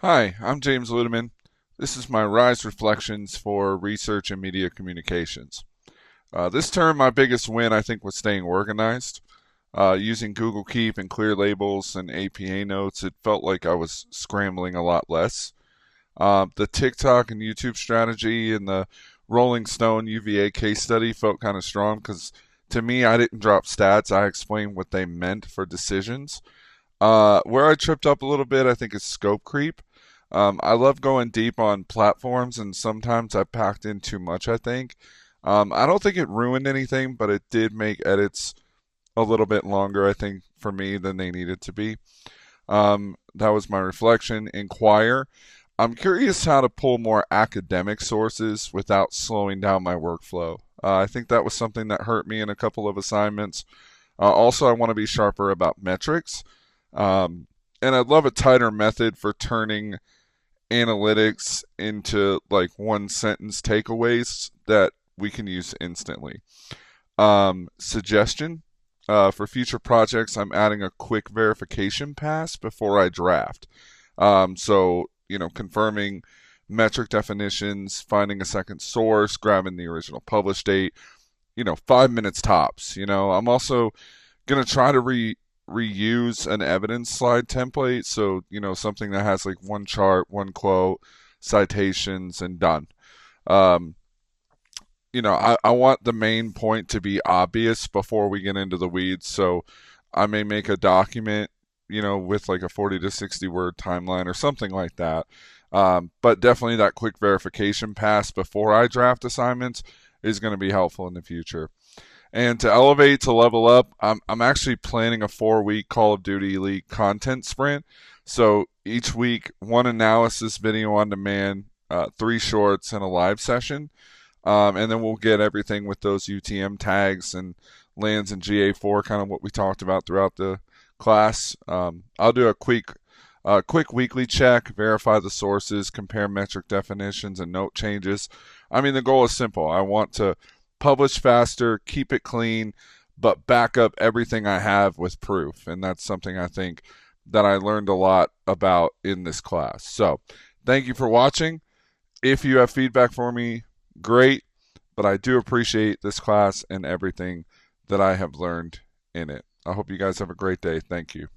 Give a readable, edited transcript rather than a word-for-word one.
Hi, I'm James Ludeman. This is my Rise Reflections for Research and Media Communications. This term, my biggest win, I think, was staying organized. Using Google Keep and clear labels and APA notes, it felt like I was scrambling a lot less. The TikTok and YouTube strategy and the Rolling Stone UVA case study felt kind of strong because to me, I didn't drop stats. I explained what they meant for decisions. Where I tripped up a little bit, I think, is scope creep. I love going deep on platforms, and sometimes I packed in too much, I think. I don't think it ruined anything, but it did make edits a little bit longer, I think, for me than they needed to be. That was my reflection. Inquire. I'm curious how to pull more academic sources without slowing down my workflow. I think that was something that hurt me in a couple of assignments. Also, I want to be sharper about metrics. And I'd love a tighter method for turning analytics into like one sentence takeaways that we can use instantly. Suggestion for future projects, I'm adding a quick verification pass before I draft. Confirming metric definitions, finding a second source, grabbing the original publish date, 5 minutes tops. I'm also going to try to reuse an evidence slide template. So, something that has like one chart, one quote, citations, and done. Um, I want the main point to be obvious before we get into the weeds. So I may make a document, with like a 40 to 60 word timeline or something like that. But definitely that quick verification pass before I draft assignments is going to be helpful in the future. And to elevate, to level up, I'm actually planning a 4 week Call of Duty Elite content sprint. So each week, one analysis video on demand, three shorts, and a live session. And then we'll get everything with those UTM tags and lands in GA4, kind of what we talked about throughout the class. I'll do a quick weekly check, verify the sources, compare metric definitions and note changes. I mean, the goal is simple. I want to publish faster, keep it clean, but back up everything I have with proof. And that's something I think that I learned a lot about in this class. So thank you for watching. If you have feedback for me, great. But I do appreciate this class and everything that I have learned in it. I hope you guys have a great day. Thank you.